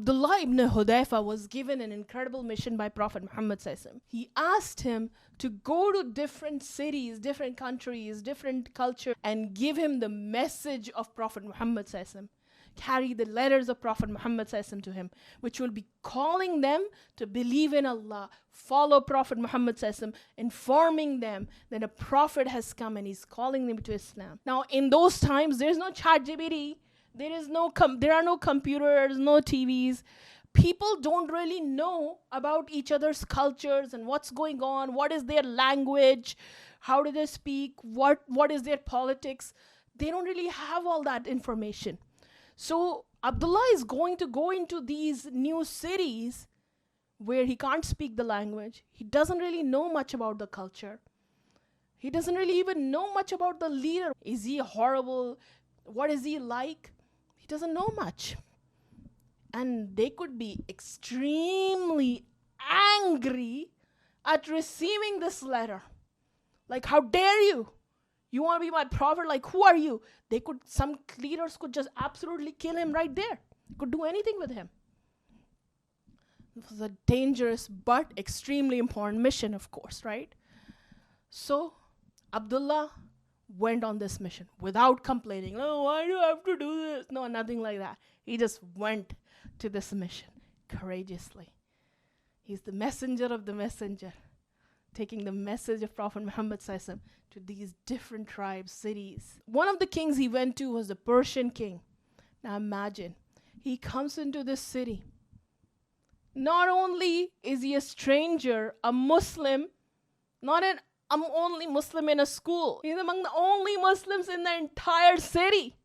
Abdullah ibn Hudayfa was given an incredible mission by Prophet Muhammad sallallahu alaihi wasallam. He asked him to go to different cities, different countries, different culture, and give him the message of Prophet Muhammad sallallahu alaihi wasallam. Carry the letters of Prophet Muhammad sallallahu alaihi wasallam to him, which will be calling them to believe in Allah, follow Prophet Muhammad sallallahu alaihi wasallam, informing them that a prophet has come and he's calling them to Islam. Now, in those times, there's no chat GPT. There are no computers, no TVs. People don't really know about each other's cultures and what's going on, what is their language, how do they speak, what is their politics. They don't really have all that information. So Abdullah is going to go into these new cities where he can't speak the language. He doesn't really know much about the culture. He doesn't really even know much about the leader. Is he horrible? What is he like? He doesn't know much. And they could be extremely angry at receiving this letter. Like, how dare you? You want to be my prophet? Like, who are you? Some leaders could just absolutely kill him right there. Could do anything with him. It was a dangerous but extremely important mission, of course, right? So Abdullah went on this mission without complaining. Oh, why do I have to do this? No, nothing like that. He just went to this mission courageously. He's the messenger of the messenger, taking the message of Prophet Muhammad sallallahu alaihi wasallam to these different tribes, cities. One of the kings he went to was the Persian king. Now imagine, he comes into this city. Not only is he a stranger, a Muslim, not an only Muslim in a school. He's among the only Muslims in the entire city.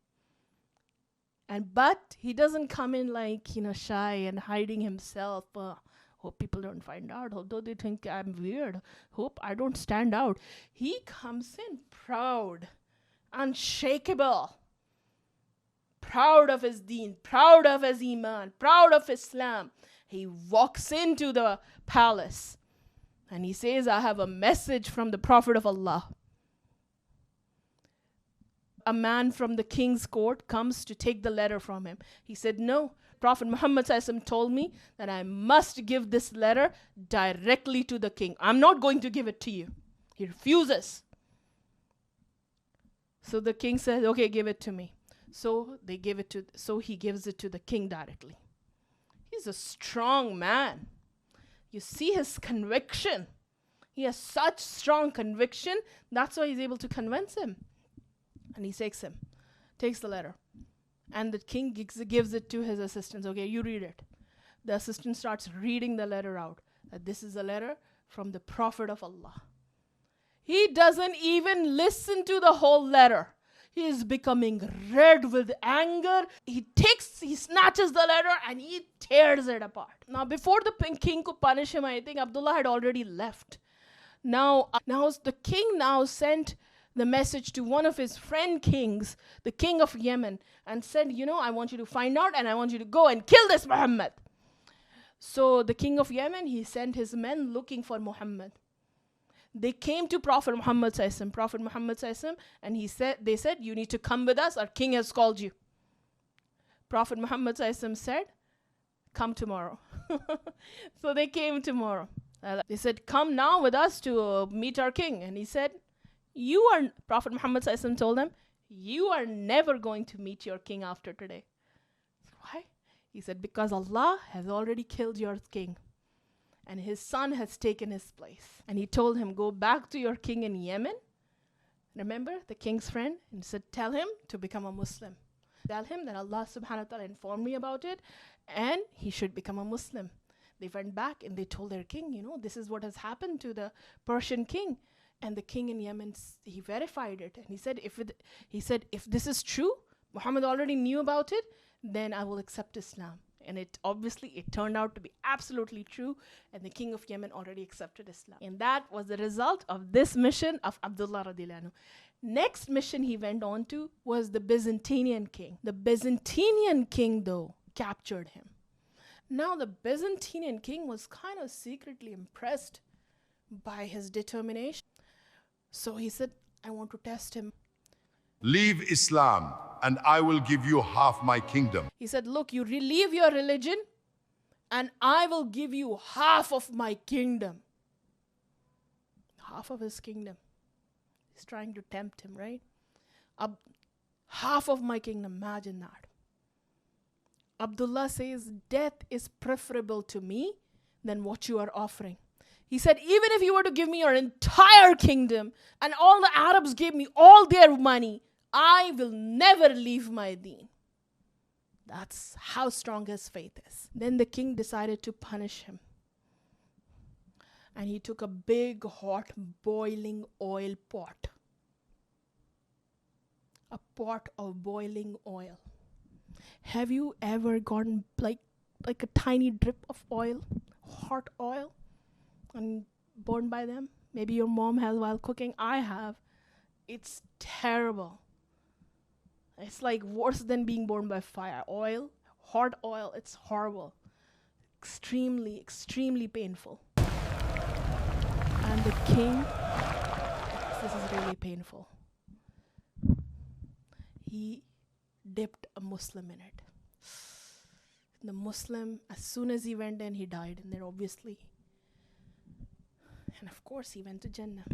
But he doesn't come in like, shy and hiding himself. Hope people don't find out. Although they think I'm weird. Hope I don't stand out. He comes in proud, unshakable, proud of his deen, proud of his iman, proud of Islam. He walks into the palace and he says, I have a message from the Prophet of Allah. A man from the king's court comes to take the letter from him. He said, no, Prophet Muhammad sallallahu alaihi wasallam told me that I must give this letter directly to the king. I'm not going to give it to you. He refuses. So the king says, okay, give it to me. So he gives it to the king directly. He's a strong man. You see his conviction. He has such strong conviction. That's why he's able to convince him. And he takes the letter. And the king gives it to his assistants. Okay, you read it. The assistant starts reading the letter out. That this is a letter from the Prophet of Allah. He doesn't even listen to the whole letter. He is becoming red with anger. He snatches the letter and he tears it apart. Now, before the king could punish him, I think Abdullah had already left. Now the king sent the message to one of his friend kings, the king of Yemen, and said, I want you to find out and I want you to go and kill this Muhammad. So the king of Yemen, he sent his men looking for Muhammad. They came to Prophet Muhammad sallallahu alaihi wasallam, and they said, you need to come with us, our king has called you. Prophet Muhammad sallallahu alaihi wasallam said, come tomorrow. So they came tomorrow. They said, come now with us to meet our king. And he said, Prophet Muhammad sallallahu alaihi wasallam told them, you are never going to meet your king after today. Why? He said, because Allah has already killed your king. And his son has taken his place. And he told him, go back to your king in Yemen. Remember the king's friend? And said, tell him to become a Muslim. Tell him that Allah subhanahu wa ta'ala informed me about it and he should become a Muslim. They went back and they told their king, this is what has happened to the Persian king. And the king in Yemen, he verified it. And he said, if this is true, Muhammad already knew about it, then I will accept Islam. And it turned out to be absolutely true. And the king of Yemen already accepted Islam. And that was the result of this mission of Abdullah radiallahu anhu. Next mission he went on to was the Byzantine king. The Byzantine king, though, captured him. Now the Byzantine king was kind of secretly impressed by his determination. So he said, I want to test him. Leave Islam and I will give you half my kingdom. He said, look, you leave your religion and I will give you half of my kingdom. Half of his kingdom. He's trying to tempt him, right? Half of my kingdom, imagine that. Abdullah says, death is preferable to me than what you are offering. He said, even if you were to give me your entire kingdom and all the Arabs gave me all their money, I will never leave my deen. That's how strong his faith is. Then the king decided to punish him. And he took a big, hot, boiling oil pot. A pot of boiling oil. Have you ever gotten like a tiny drip of oil, hot oil, and burned by them? Maybe your mom has while cooking. I have. It's terrible. It's like worse than being burned by fire. Oil, hot oil, it's horrible. Extremely, extremely painful. And the king, this is really painful. He dipped a Muslim in it. The Muslim, as soon as he went in, he died. And then obviously, and of course he went to Jannah.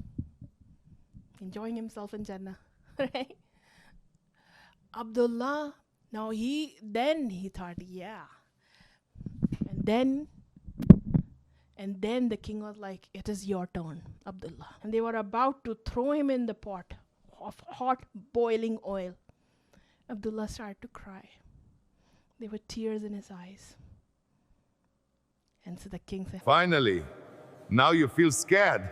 Enjoying himself in Jannah, right? Abdullah, now he thought, yeah. And then the king was like, it is your turn, Abdullah. And they were about to throw him in the pot of hot boiling oil. Abdullah started to cry. There were tears in his eyes. And so the king said, finally, now you feel scared.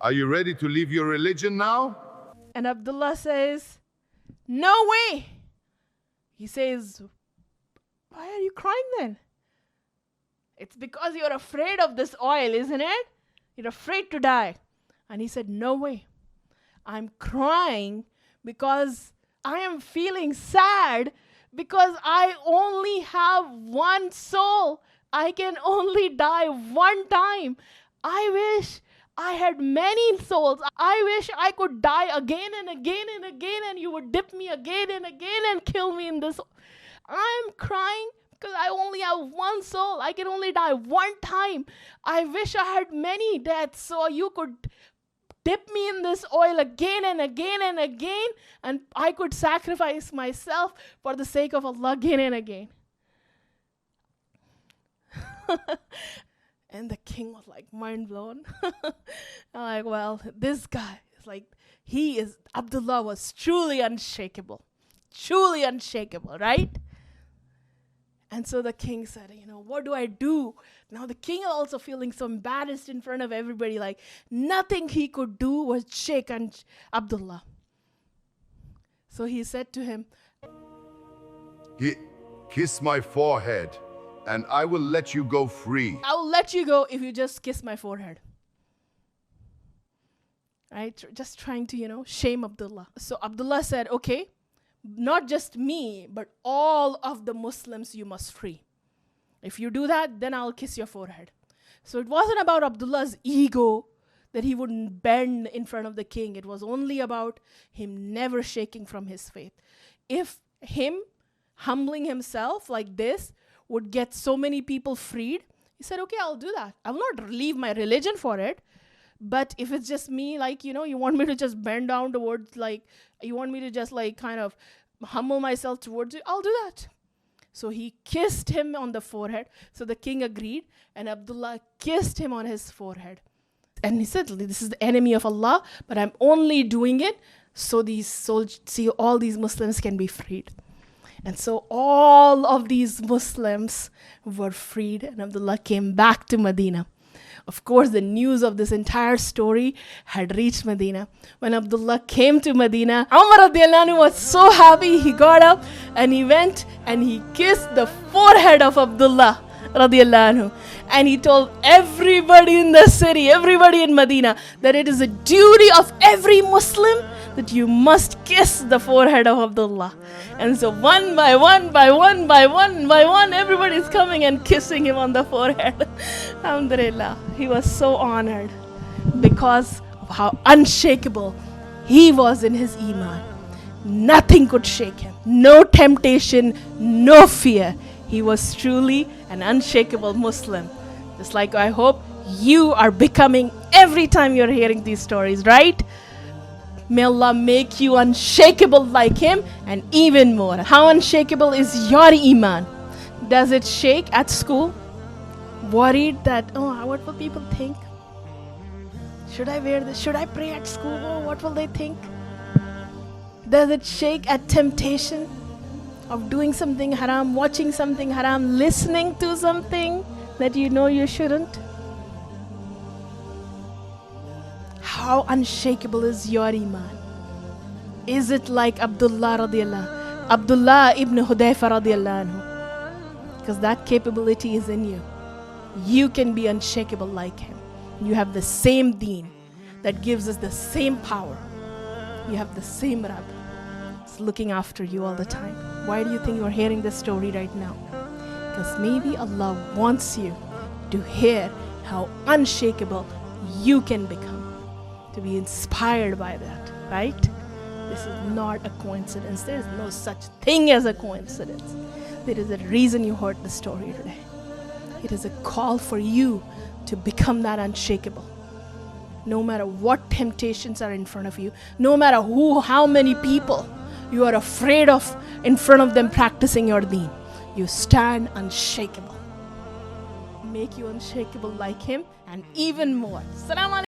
Are you ready to leave your religion now? And Abdullah says, no way. He says, why are you crying then? It's because you're afraid of this oil, isn't it? You're afraid to die. And he said, no way. I'm crying because I am feeling sad because I only have one soul. I can only die one time. I wish I had many souls. I wish I could die again and again and again, and you would dip me again and again and kill me in this. I'm crying because I only have one soul. I can only die one time. I wish I had many deaths so you could dip me in this oil again and again and again, and I could sacrifice myself for the sake of Allah again and again. And the king was like mind blown. I'm like, well, this guy is like, Abdullah was truly unshakable, right? And so the king said, what do I do? Now the king is also feeling so embarrassed in front of everybody, like nothing he could do was shake Abdullah. So he said to him, kiss my forehead and I will let you go free. I will let you go if you just kiss my forehead. Right? Just trying to, shame Abdullah. So Abdullah said, okay, not just me, but all of the Muslims you must free. If you do that, then I'll kiss your forehead. So it wasn't about Abdullah's ego that he wouldn't bend in front of the king. It was only about him never shaking from his faith. If him humbling himself like this would get so many people freed, he said, okay, I'll do that. I will not leave my religion for it. But if it's just me, like, you want me to just bend down towards, like, you want me to just, like, kind of humble myself towards you, I'll do that. So he kissed him on the forehead. So the king agreed, and Abdullah kissed him on his forehead. And he said, this is the enemy of Allah, but I'm only doing it so all these Muslims can be freed. And so all of these Muslims were freed, and Abdullah came back to Medina. Of course, the news of this entire story had reached Medina. When Abdullah came to Medina, Umar radiallahu anhu was so happy. He got up and he went and he kissed the forehead of Abdullah radiallahu anhu. And he told everybody in the city, everybody in Medina, that it is a duty of every Muslim that you must kiss the forehead of Abdullah. And so one by one, everybody is coming and kissing him on the forehead. Alhamdulillah. He was so honored because of how unshakable he was in his iman. Nothing could shake him. No temptation, no fear. He was truly an unshakable Muslim. Just like I hope you are becoming every time you're hearing these stories, right? May Allah make you unshakable like him and even more. How unshakable is your iman? Does it shake at school? Worried that, oh, what will people think? Should I wear this? Should I pray at school? Oh, what will they think? Does it shake at temptation of doing something haram, watching something haram, listening to something that you know you shouldn't? How unshakable is your iman? Is it like Abdullah ibn Hudayfa radiallahu anhu? Because that capability is in you. You can be unshakable like him. You have the same deen that gives us the same power. You have the same Rabb. It's looking after you all the time. Why do you think you're hearing this story right now? Because maybe Allah wants you to hear how unshakable you can become. To be inspired by that, right? This is not a coincidence. There is no such thing as a coincidence. There is a reason you heard the story today. It is a call for you to become that unshakable. No matter what temptations are in front of you, no matter how many people you are afraid of in front of them practicing your deen, you stand unshakable. Make you unshakable like him and even more. Assalamu alaikum.